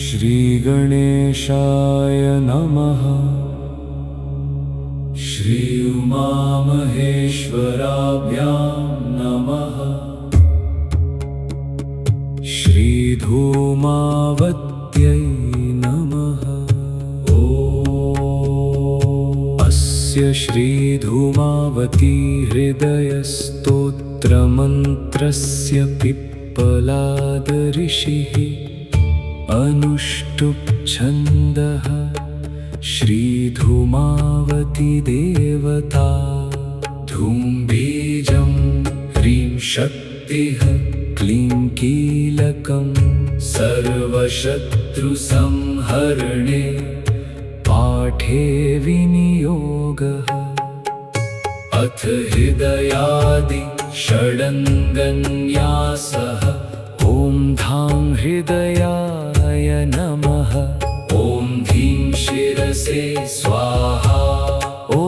श्रीगणेशाय नमः। श्री उमामहेश्वराभ्यां नमः। श्रीधूमावत्यै नमः। अस्य श्रीधूमावती हृदयस्तोत्रमन्त्रस्य पिप्पलाद ऋषिः अनुष्टुप् छन्दः। श्रीधूमावती देवता धूम्बीजं ह्रीं शक्तिः क्लीं कीलकं सर्वशत्रुसंहरणे पाठे विनियोगः। अथ हृदयादि षडङ्गन्यासः। ॐ धां हृदयाय नमः। ॐ धीं शिरसे स्वाहा। ॐ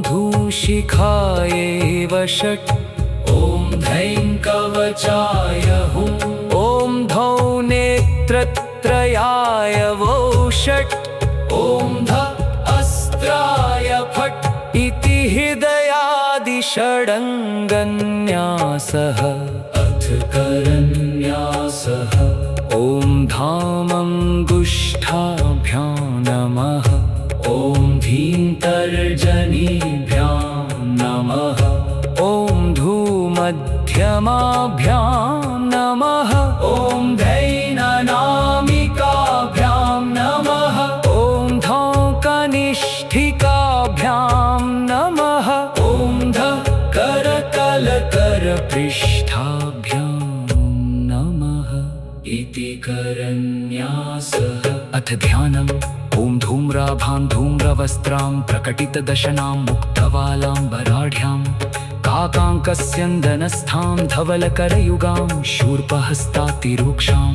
धूं शिखायै वषट्। ॐ धैं कवचाय हुं। ॐ धौं नेत्रत्रयाय वौषट्। ॐ ध अस्त्राय फट् इति हृदयादि षडङ्गन्यासः। अथ करन्यासः। ॐ धामङ्गुष्ठाभ्यां नमः। ॐ धीं तर्जनीभ्यां नमः। ॐ धूमध्यमाभ्यां नमः। ॐ धैननामिकाभ्यां नमः। ॐ धौं कनिष्ठिकाभ्यां नमः। ॐ ध करकलकरपृष्ठाभ्यां नमः इति करन्यासः। अथ ध्यानम्। ॐ धूम्राभां धूम्रवस्त्रां प्रकटितदशनां मुक्तवालां वराढ्यां काकाङ्कस्यन्दनस्थां धवलकरयुगां शूर्पहस्तातिरूक्षां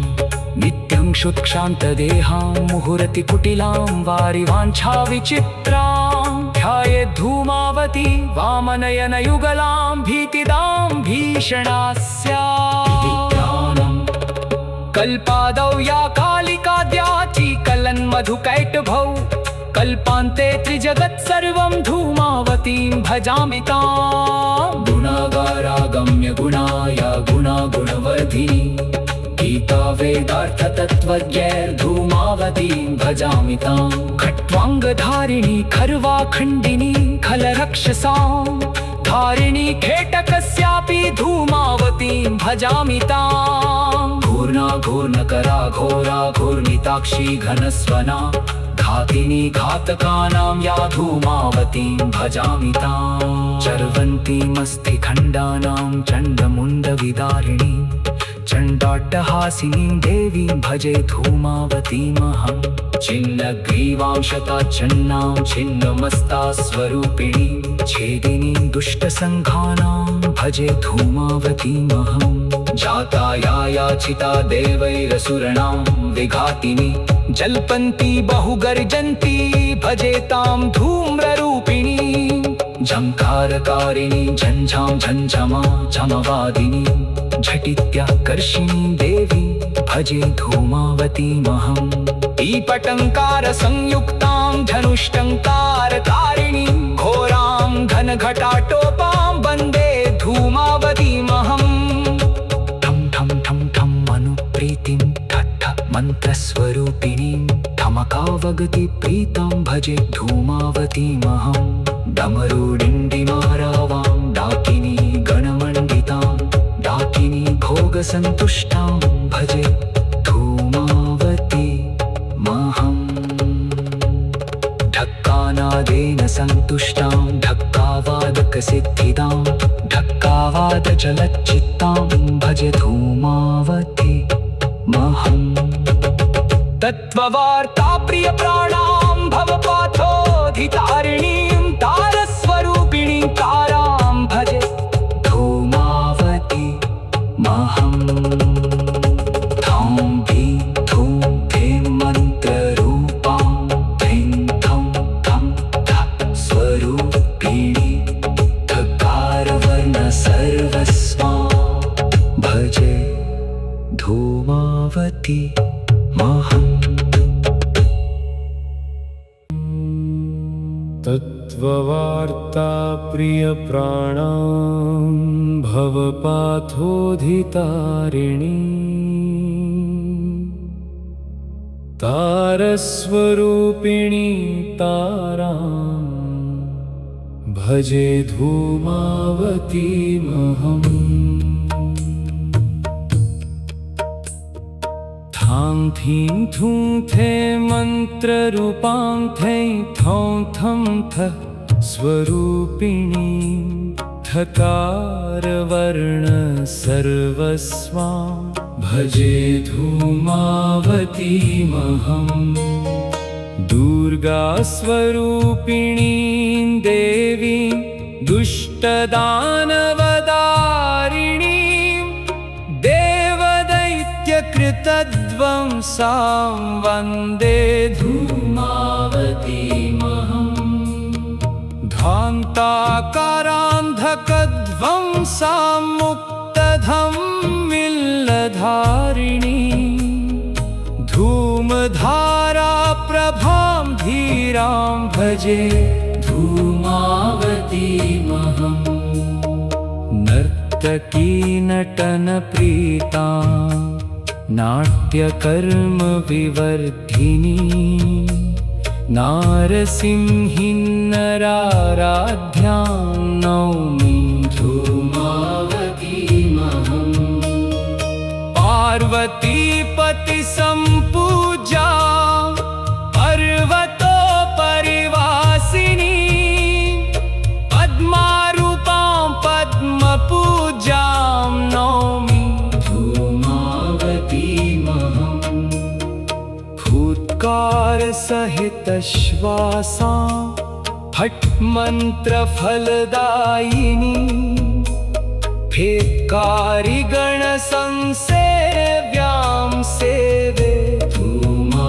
नित्यं क्षुत्क्षान्तदेहां मुहुरतिकुटिलां वारिवाञ्छाविचित्रां ध्यायेत् धूमावती वामनयनयुगलां भीतिदां भीषणास्याम्। कल्पादौ या कालिकाद्याची कलन्मधुकैटभौ कल्पान्ते त्रिजगत्सर्वं धूमावतीं भजामि ताम्। गुणागारागम्य गुणाय गुणागुणवर्धिनी गीता वेदार्थतत्त्वज्ञैर्धूमावतीं भजामि ताम्। खट्वाङ्गधारिणी खर्वाखण्डिनी खलरक्षसां धारिणी खेटकस्यापि धूमावतीं भजामि ताम्। घूर्णा घूर्णकरा घोरा घूर्णिताक्षी घनस्वना घातिनी घातकानां या धूमावतीं भजामि ताम्। चर्वन्तीमस्थिखण्डानां चण्डमुण्डविदारिणी चण्डाट्टहासिनीं देवीं भजे धूमावतीमहं। छिन्नग्रीवां शताच्छन्नां छिन्नमस्तास्वरूपिणीं छेदिनीं दुष्टसङ्घानां भजे धूमावतीमहं। जाता या याचिता देवैरसुरणां विघातिनी जल्पन्ती बहुगर्जन्ती भजेतां धूम्ररूपिणीं। झङ्कारकारिणी झञ्झां झञ्झमा झमवादिनी झटित्याकर्षिणी देवी भजे धूमावतीमहं। पीपटङ्कारसंयुक्तां धनुष्टङ्कारकारिणीं घोरां घनघटाटोपां वन्दे धूमावतीमहं। ठं ठं ठं ठं मनुप्रीतिं ठट्ठ मन्त्रस्वरूपिणीं ठमकावगति प्रीतां भजे धूमावतीमहं। डमरुडिण्डिमारावां डाकिनी गणमण्डितां डाकिनी भोगसन्तुष्टां भजे धूमावतीमहं। ढक्कानादेन सन्तुष्टां ढक्कावादकसिद्धिदां ढक्कावादचलच्चित्तां भजे धूमावतीमहं। तत्त्ववार्ता प्रियप्राणां भवपाथोधितारिणीं तारस्वरूपिणीं तारां भजे धूमावतीमहं। धौं भीं धूं भीं मन्त्ररूपां भीं धौं धं ध स्वरूपिणी धकारवर्णसर्वस्वां भजे धूमावतीमहम्। तत्त्ववार्ता प्रियप्राणां भवपाथोधितारिणी तारस्वरूपिणी तारां भजे धूमावतीमहम् थां थीं थूं थे मन्त्ररूपां थैं थौं थं थः स्वरूपिणी थकारवर्ण सर्वस्वां भजे धूमावतीमहम् दुर्गा स्वरूपिणीं देवीं दुष्टदानवदारिणीं देवदैत्यकृतध्वंसां वन्दे धूमावतीमहम् ध्वान्ताकारान्धकध्वंसां मुक्तधम्मिल्लधारिणीं धूमधारा प्रभां धीरां भजे धूमावतीमहम् नर्तकी नटनप्रीतां नाट्यकर्मविवर्धिनी नारसिंहीं नराराध्यां नौमि धूमावतीमहम् पार्वतीपतिसम्पूजा पर्वतोपरिवासिनी पद्मारूपां पद्मपूजां नौमि धूमावतीमहम् फूत्कारसहितश्वासां फट्मन्त्रफलदायिनी भेत्कारिगणसंसेव्यां सेवे धूमावतीमहम्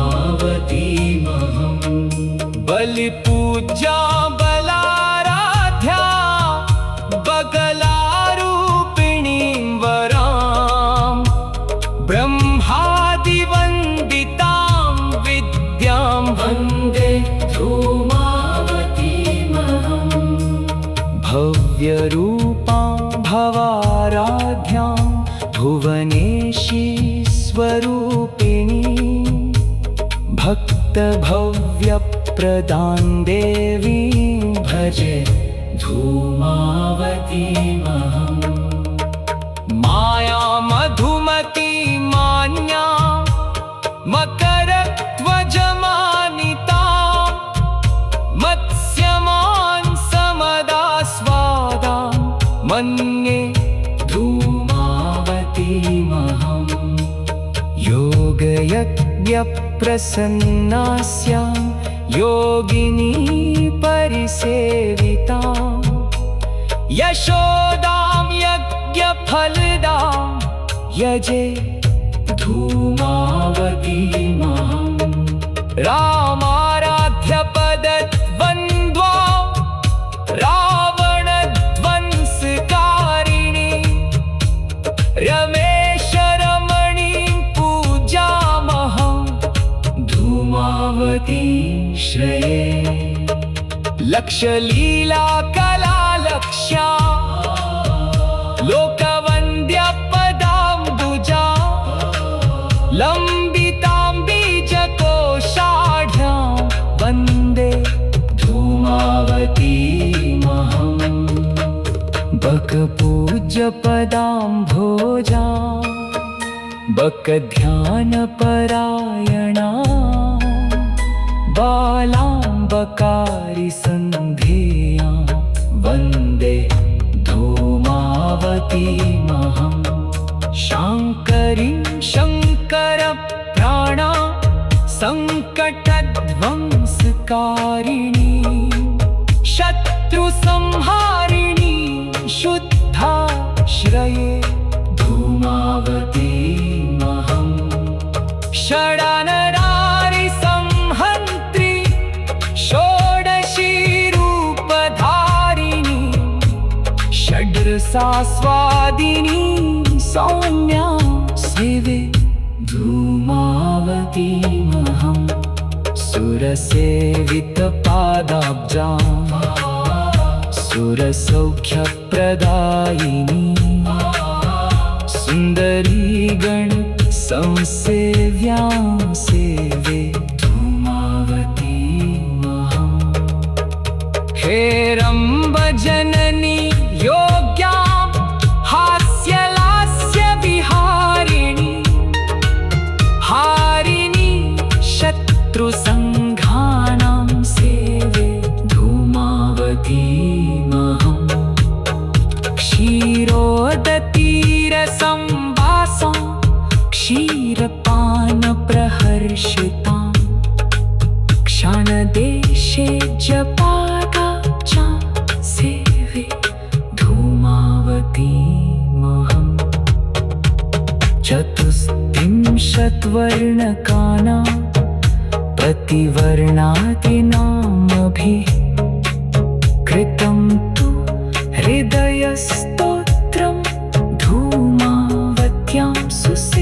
बलिपूज्या बलाराध्या बगलारूपिणीं वरां ब्रह्मादिवन्दितां विद्यां वन्दे धूमावतीमहम् भव्यरूपां भवाराध्यां भुवनेशी स्वरूपिणी भक्तभव्यप्रदां देवीं भजे धूमावतीमहम् माया मधुमती मान्या मकरध्वजमानिता मत्स्यमान् समदास्वादां मन्ये धूमावतीमहम् योगयज्ञप्रसन्नास्यां योगिनी परिसेवितां यशोदां यज्ञफलदां यजे धूमावतीमहम् रामाराध्यपदद्वन्द्वा रावणध्वंसकारिणी रमेशरमणीं पूजामहं धूमावतीं श्रये लक्षलीलाकलालक्ष्या लोकवन्द्यपदाम्बुजा लम्बितां बीजकोशाढ्यां वन्दे धूमावतीमहम् बकपूज्यपदाम्भोजा बकध्यानपरायणा बालाम्बकारिसन्ध्येयां वन्दे धूमावतीमहम् शाङ्करीं शङ्करप्राणा सङ्कटध्वंसकारिणी शत्रुसंहारिणी शुद्धा श्रये धूमावतीमहम् षडानरारिसंहन्त्री षोडशी रूपधारिणी षड्रसास्वादिनी सौम्या सेवे धूमावतीमहम् सुर सुरसेवितपादाब्जां सुरसौख्यप्रदायिनी सुन्दरी गण संसेव्यां सेवे धूमावती महम्। हेरम्बजननी योग्यां हास्यलास्यविहारिणी हारिणी शत्रुसङ्घानां सेवे धूमावती महम्। क्षीरोदतीरसंवासं क्षीरपानप्रहर्षितां क्षणदेशे जपादाब्जां सेवे धूमावती महम्। चतुस्त्रिंशद्वर्णकानां प्रतिवर्णादिनामभिः कृतं तु हृदयस्तोत्रं धूमावत्यां सुसे